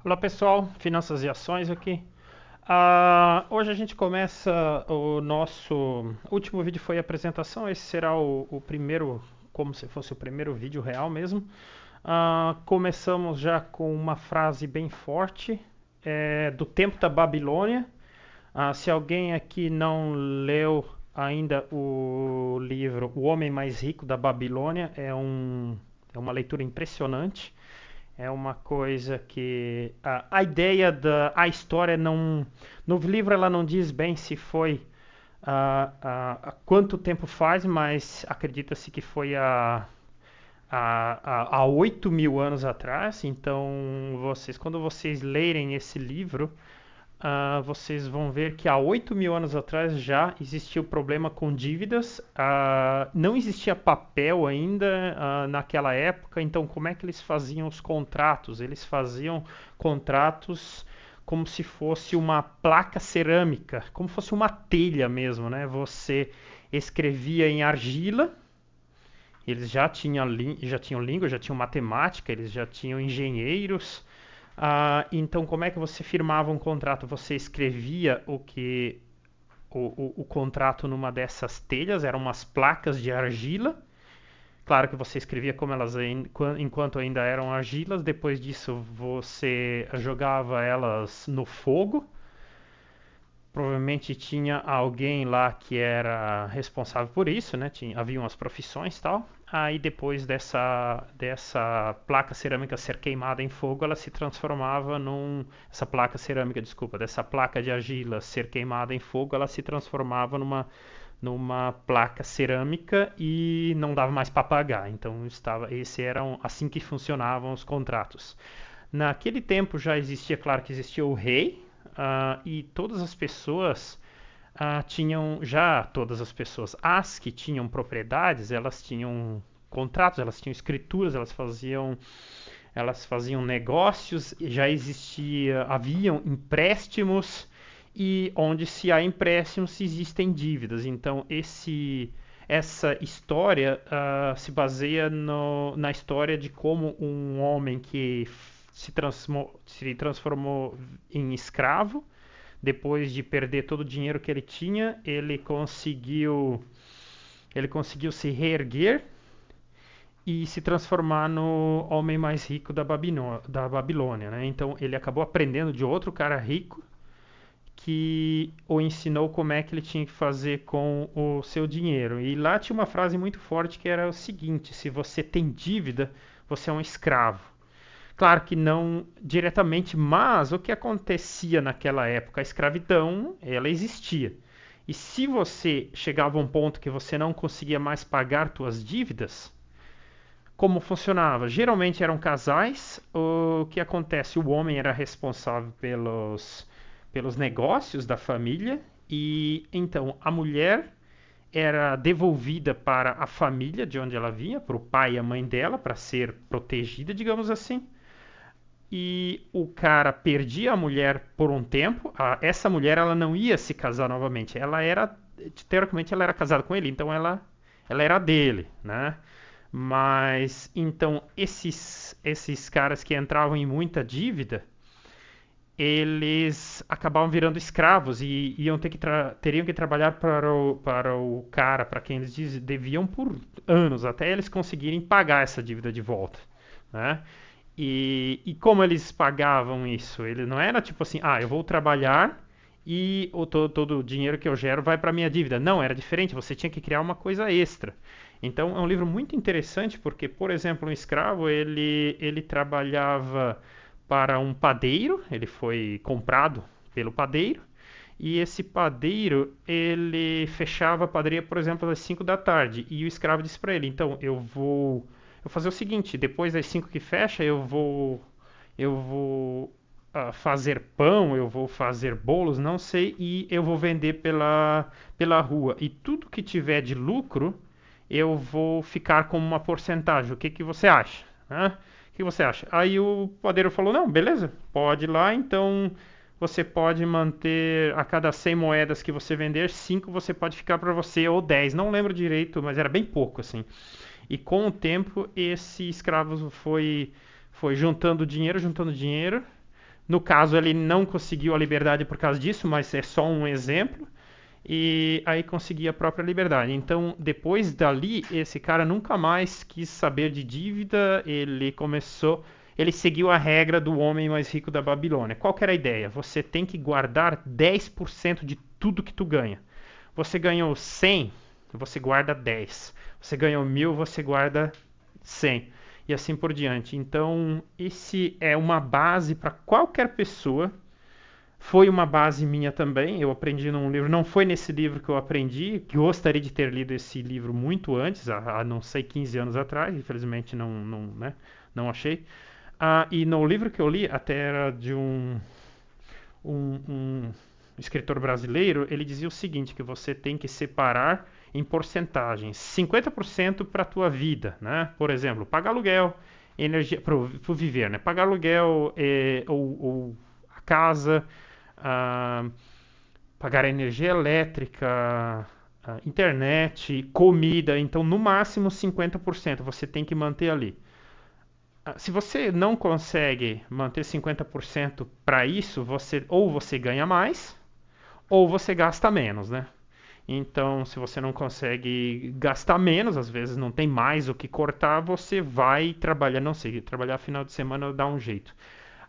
Olá pessoal, Finanças e Ações aqui. Hoje a gente começa o nosso último vídeo foi a apresentação. Esse será o primeiro, como se fosse o primeiro vídeo real mesmo. Começamos já com uma frase bem forte do tempo da Babilônia. Se alguém aqui não leu ainda o livro O Homem Mais Rico da Babilônia, é uma leitura impressionante. É uma coisa que a ideia da a história não no livro ela não diz bem se foi quanto tempo faz, mas acredita-se que foi há 8 mil anos atrás. Então quando vocês lerem esse livro, vocês vão ver que há 8 mil anos atrás já existia o problema com dívidas. Não existia papel ainda naquela época, então como é que eles faziam os contratos? Eles faziam contratos como se fosse uma placa cerâmica, como se fosse uma telha mesmo, né? Você escrevia em argila. Eles já tinham língua, já tinham matemática, eles já tinham engenheiros. Então, como é que você firmava um contrato? Você escrevia o contrato numa dessas telhas, eram umas placas de argila. Claro que você escrevia como elas enquanto ainda eram argilas. Depois disso, você jogava elas no fogo. Provavelmente tinha alguém lá que era responsável por isso, né? Havia umas profissões e tal. Aí depois dessa placa cerâmica ser queimada em fogo, ela se transformava essa placa cerâmica, desculpa, dessa placa de argila ser queimada em fogo, ela se transformava numa placa cerâmica e não dava mais para pagar. Então assim que funcionavam os contratos. Naquele tempo já existia, claro que existia o rei, e todas as pessoas todas as pessoas, as que tinham propriedades, elas tinham contratos, elas tinham escrituras, elas faziam negócios, haviam empréstimos, e onde se há empréstimos existem dívidas. Então essa história se baseia na história de como um homem que se transformou em escravo. Depois de perder todo o dinheiro que ele tinha, ele conseguiu se reerguer e se transformar no homem mais rico da Babilônia, né? Então ele acabou aprendendo de outro cara rico que o ensinou como é que ele tinha que fazer com o seu dinheiro. E lá tinha uma frase muito forte que era o seguinte: se você tem dívida, você é um escravo. Claro que não diretamente, mas o que acontecia naquela época? A escravidão, ela existia. E se você chegava a um ponto que você não conseguia mais pagar suas dívidas, como funcionava? Geralmente eram casais. O que acontece? O homem era responsável pelos negócios da família, e então a mulher era devolvida para a família de onde ela vinha, para o pai e a mãe dela, para ser protegida, digamos assim. E o cara perdia a mulher por um tempo. Essa mulher ela não ia se casar novamente. Teoricamente ela era casada com ele, então ela era dele, né? Mas então esses caras que entravam em muita dívida, eles acabavam virando escravos e teriam que trabalhar para o cara, para quem eles deviam por anos, até eles conseguirem pagar essa dívida de volta, né? E como eles pagavam isso? Ele não era tipo assim, eu vou trabalhar e todo o dinheiro que eu gero vai para minha dívida. Não, era diferente, você tinha que criar uma coisa extra. Então é um livro muito interessante porque, por exemplo, um escravo, ele trabalhava para um padeiro, ele foi comprado pelo padeiro, e esse padeiro, ele fechava a padaria, por exemplo, às 5 da tarde, e o escravo disse para ele: então eu vou fazer o seguinte, depois das 5 que fecha, eu vou fazer pão, eu vou fazer bolos, não sei, e eu vou vender pela rua. E tudo que tiver de lucro, eu vou ficar com uma porcentagem. O que que você acha? Né? O que você acha? Aí o padeiro falou: não, beleza, pode ir lá, então você pode manter a cada 100 moedas que você vender, 5 você pode ficar para você, ou 10, não lembro direito, mas era bem pouco assim. E com o tempo, esse escravo foi juntando dinheiro, No caso, ele não conseguiu a liberdade por causa disso, mas é só um exemplo. E aí conseguia a própria liberdade. Então, depois dali, esse cara nunca mais quis saber de dívida. Ele seguiu a regra do homem mais rico da Babilônia. Qual que era a ideia? Você tem que guardar 10% de tudo que tu ganha. Você ganhou 100, você guarda 10. Você ganhou 1.000, você guarda 100. E assim por diante. Então, esse é uma base para qualquer pessoa. Foi uma base minha também. Eu aprendi num livro. Não foi nesse livro que eu aprendi. Gostaria de ter lido esse livro muito antes, há não sei, 15 anos atrás. Infelizmente não achei. E no livro que eu li, até era de um escritor brasileiro. Ele dizia o seguinte, que você tem que separar em porcentagens. 50% para a tua vida, né? Por exemplo, pagar aluguel, energia, para viver, né? Pagar aluguel ou a casa, ah, pagar energia elétrica, internet, comida. Então, no máximo 50% você tem que manter ali. Se você não consegue manter 50% para isso, ou você ganha mais, ou você gasta menos, né? Então, se você não consegue gastar menos, às vezes não tem mais o que cortar, você vai trabalhar, não sei, trabalhar final de semana dá um jeito.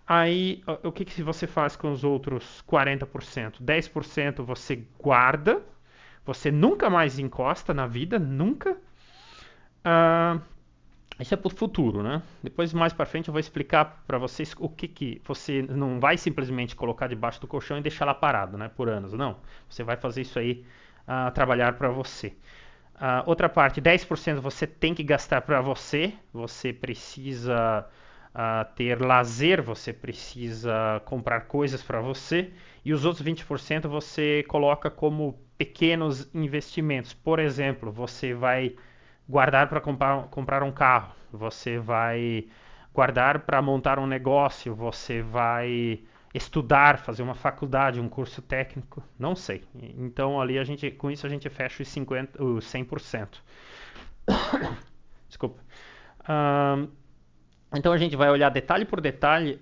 Aí, o que que você faz com os outros 40%? 10% você guarda, você nunca mais encosta na vida, nunca. Ah, isso é para o futuro, né? Depois, mais para frente, eu vou explicar para vocês o que você não vai simplesmente colocar debaixo do colchão e deixar lá parado, né? Por anos, não. Você vai fazer isso aí trabalhar para você. Outra parte, 10% você tem que gastar para você. Você precisa ter lazer, você precisa comprar coisas para você. E os outros 20% você coloca como pequenos investimentos. Por exemplo, você vai guardar para comprar um carro, você vai guardar para montar um negócio, você vai estudar, fazer uma faculdade, um curso técnico, não sei. Então ali com isso a gente fecha os 100%. Desculpa. Então a gente vai olhar detalhe por detalhe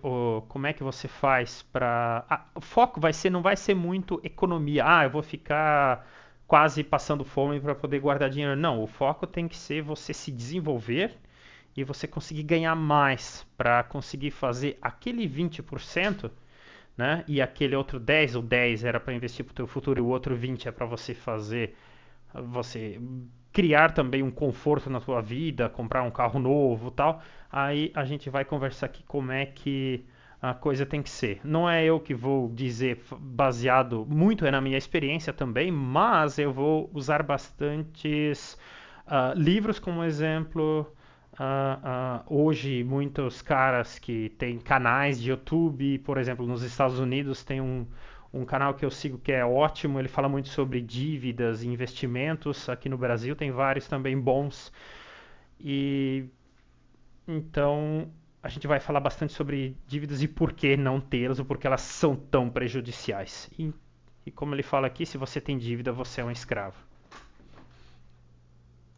como é que você faz para. O foco não vai ser muito economia. Eu vou ficar quase passando fome para poder guardar dinheiro. Não, o foco tem que ser você se desenvolver e você conseguir ganhar mais para conseguir fazer aquele 20%, né? E aquele outro 10, o 10 era para investir para o teu futuro e o outro 20 é para você criar também um conforto na tua vida, comprar um carro novo, tal. Aí a gente vai conversar aqui como é que a coisa tem que ser. Não é eu que vou dizer baseado muito na minha experiência também, mas eu vou usar bastantes livros como exemplo. Hoje muitos caras que têm canais de YouTube, por exemplo, nos Estados Unidos tem um canal que eu sigo que é ótimo, ele fala muito sobre dívidas e investimentos. Aqui no Brasil tem vários também bons. E então a gente vai falar bastante sobre dívidas e por que não tê-las, ou por que elas são tão prejudiciais. E como ele fala aqui, se você tem dívida, você é um escravo.